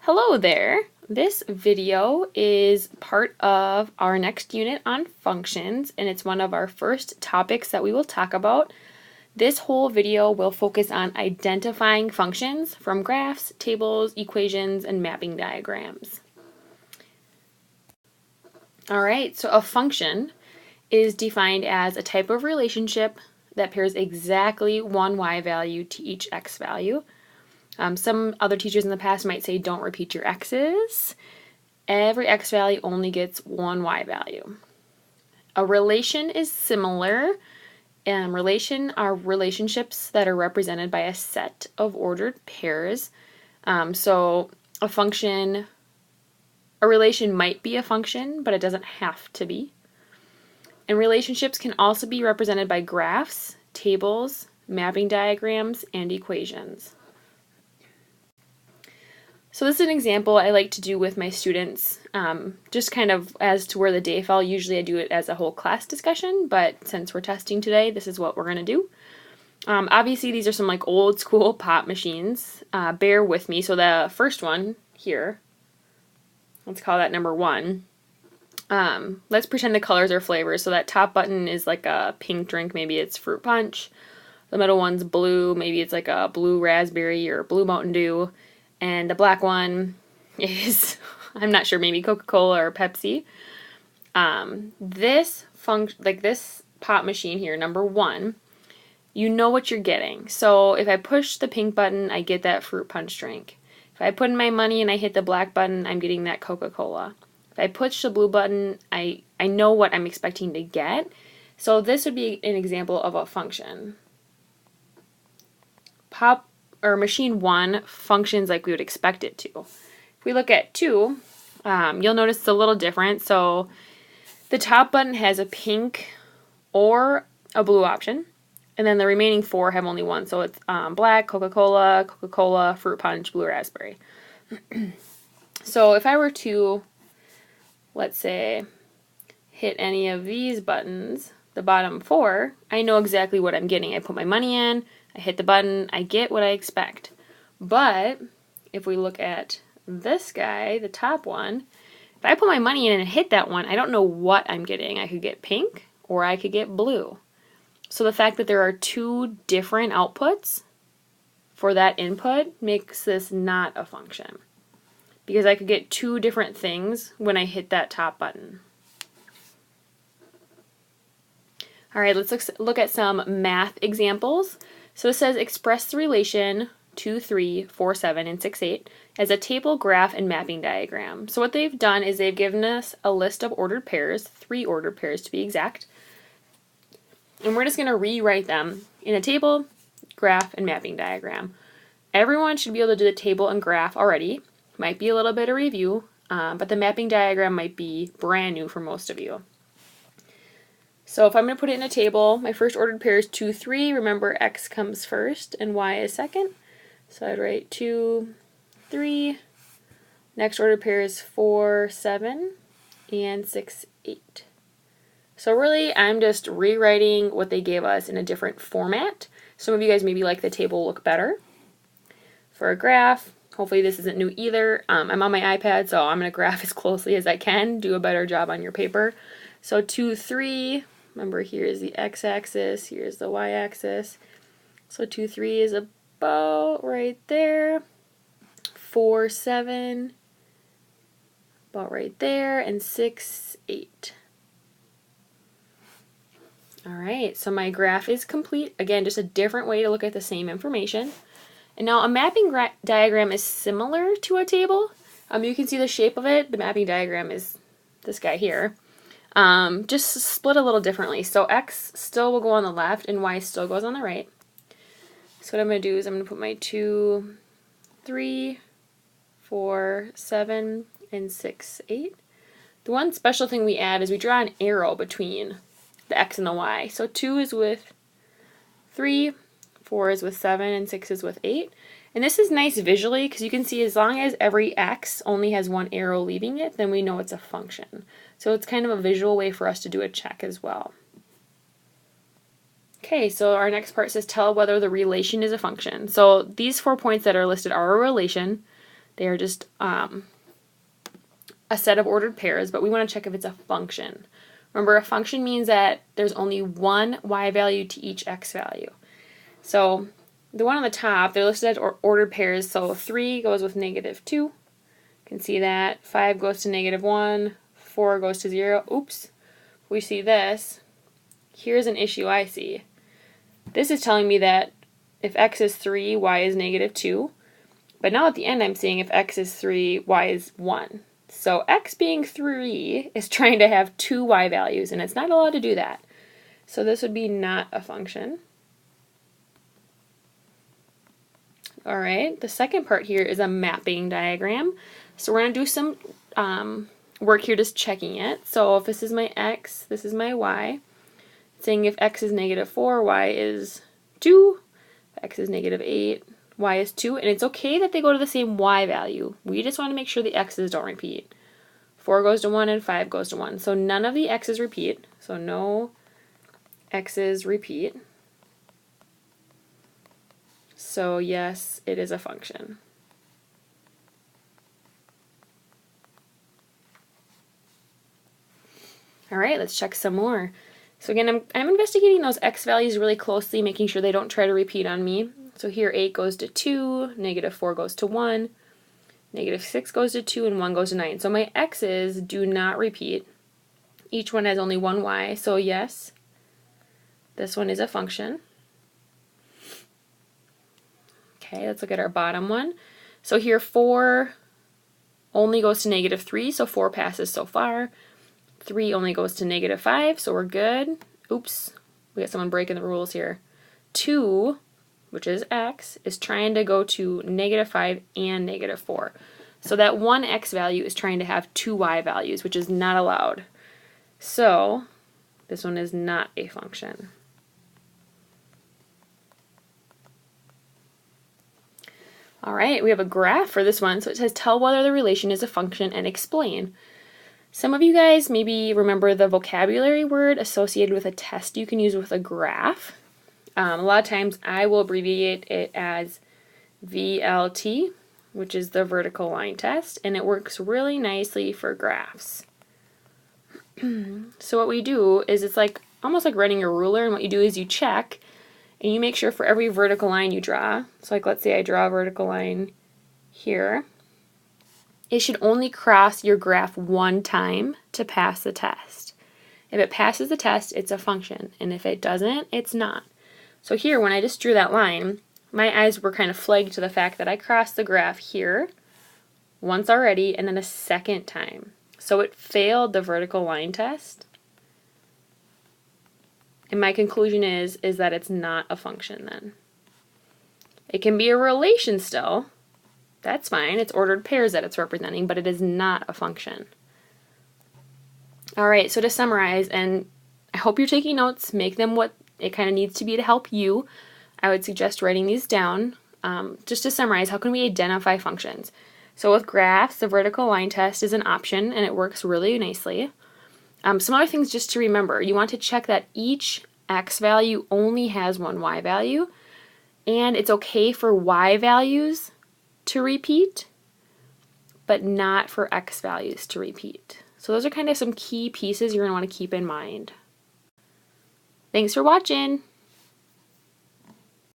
Hello there! This video is part of our next unit on functions, and it's one of our first topics that we will talk about. This whole video will focus on identifying functions from graphs, tables, equations, and mapping diagrams. Alright, so a function is defined as a type of relationship that pairs exactly one y value to each x value. Some other teachers in the past might say don't repeat your x's. Every x value only gets one y value. A relation is similar. Relation are relationships that are represented by a set of ordered pairs. So a relation might be a function, but it doesn't have to be. And relationships can also be represented by graphs, tables, mapping diagrams, and equations. So this is an example I like to do with my students, just kind of as to where the day fell. Usually I do it as a whole class discussion, but since we're testing today, this is what we're going to do. Obviously these are some like old school pop machines. Bear with me. So the first one here, let's call that number 1. Let's pretend the colors are flavors. So that top button is like a pink drink, maybe it's fruit punch. The middle one's blue, maybe it's like a blue raspberry or blue Mountain Dew. And the black one is, I'm not sure, maybe Coca-Cola or Pepsi. This pop machine here, number 1, you know what you're getting. So if I push the pink button, I get that fruit punch drink. If I put in my money and I hit the black button, I'm getting that Coca-Cola. If I push the blue button, I know what I'm expecting to get. So this would be an example of a function. Machine 1 functions like we would expect it to. If we look at 2, you'll notice it's a little different. So the top button has a pink or a blue option, and then the remaining 4 have only one. So it's black, Coca-Cola, Coca-Cola, fruit punch, blue raspberry. So if I were to, let's say, hit any of these buttons, the bottom 4, I know exactly what I'm getting. I put my money in, I hit the button, I get what I expect. But if we look at this guy, the top one, if I put my money in and hit that one, I don't know what I'm getting. I could get pink or I could get blue. So the fact that there are 2 different outputs for that input makes this not a function, because I could get 2 different things when I hit that top button. Alright, let's look at some math examples. So it says express the relation 2, 3, 4, 7, and 6, 8 as a table, graph, and mapping diagram. So what they've done is they've given us a list of ordered pairs, 3 ordered pairs to be exact, and we're just going to rewrite them in a table, graph, and mapping diagram. Everyone should be able to do the table and graph already. Might be a little bit of review, but the mapping diagram might be brand new for most of you. So if I'm going to put it in a table, my first ordered pair is 2, 3. Remember, x comes first and y is second. So I'd write 2, 3. Next ordered pair is 4, 7, and 6, 8. So really, I'm just rewriting what they gave us in a different format. Some of you guys maybe like the table look better. For a graph, hopefully this isn't new either. I'm on my iPad, so I'm going to graph as closely as I can, do a better job on your paper. So 2, 3. Remember, here is the x-axis, here's the y-axis. So 2, 3 is about right there. 4, 7, about right there. And 6, 8. Alright, so my graph is complete. Again, just a different way to look at the same information. And now a mapping diagram is similar to a table. You can see the shape of it. The mapping diagram is this guy here. Just split a little differently. So x still will go on the left and y still goes on the right. So what I'm going to do is I'm going to put my 2, 3, 4, 7, and 6, 8. The one special thing we add is we draw an arrow between the x and the y. So 2 is with 3, 4 is with 7, and 6 is with 8. And this is nice visually because you can see as long as every x only has one arrow leaving it, then we know it's a function. So it's kind of a visual way for us to do a check as well. Okay, so our next part says tell whether the relation is a function. So these 4 points that are listed are a relation. They are just a set of ordered pairs, but we want to check if it's a function. Remember, a function means that there's only one y value to each x value. So the one on the top, they're listed as ordered pairs, so 3 goes with -2. You can see that. 5 goes to -1. 4 goes to 0. Oops. We see this. Here's an issue I see. This is telling me that if x is 3, y is -2. But now at the end I'm seeing if x is 3, y is 1. So x being 3 is trying to have two y values, and it's not allowed to do that. So this would be not a function. All right, the second part here is a mapping diagram. So we're going to do some work here just checking it. So if this is my x, this is my y. It's saying if x is -4, y is 2. If x is -8, y is 2. And it's okay that they go to the same y value. We just want to make sure the x's don't repeat. 4 goes to 1 and 5 goes to 1. So none of the x's repeat. So no x's repeat. So yes, it is a function. All right, let's check some more. So again, I'm investigating those x values really closely, making sure they don't try to repeat on me. So here 8 goes to 2, -4 goes to 1, -6 goes to 2, and 1 goes to 9. So my x's do not repeat. Each one has only one y, so yes, this one is a function. Okay, let's look at our bottom one. So here 4 only goes to -3, so 4 passes so far. 3 only goes to -5, so we're good. Oops, we got someone breaking the rules here. 2, which is x, is trying to go to -5 and -4. So that one x value is trying to have two y values, which is not allowed. So this one is not a function. All right, we have a graph for this one. So it says tell whether the relation is a function and explain. Some of you guys maybe remember the vocabulary word associated with a test you can use with a graph. A lot of times I will abbreviate it as VLT, which is the vertical line test, and it works really nicely for graphs. So what we do is it's like almost like running a ruler, and what you do is you check and you make sure for every vertical line you draw, so like let's say I draw a vertical line here, it should only cross your graph one time to pass the test. If it passes the test, it's a function, and if it doesn't, it's not. So here, when I just drew that line, my eyes were kind of flagged to the fact that I crossed the graph here once already and then a second time. So it failed the vertical line test. And my conclusion is that it's not a function then. It can be a relation still. That's fine. It's ordered pairs that it's representing, but it is not a function. All right, so to summarize, and I hope you're taking notes, make them what it kind of needs to be to help you. I would suggest writing these down. Just to summarize, how can we identify functions? So with graphs, the vertical line test is an option, and it works really nicely. Some other things just to remember. You want to check that each x value only has one y value, and it's okay for y values to repeat, but not for x values to repeat. So those are kind of some key pieces you're going to want to keep in mind. Thanks for watching!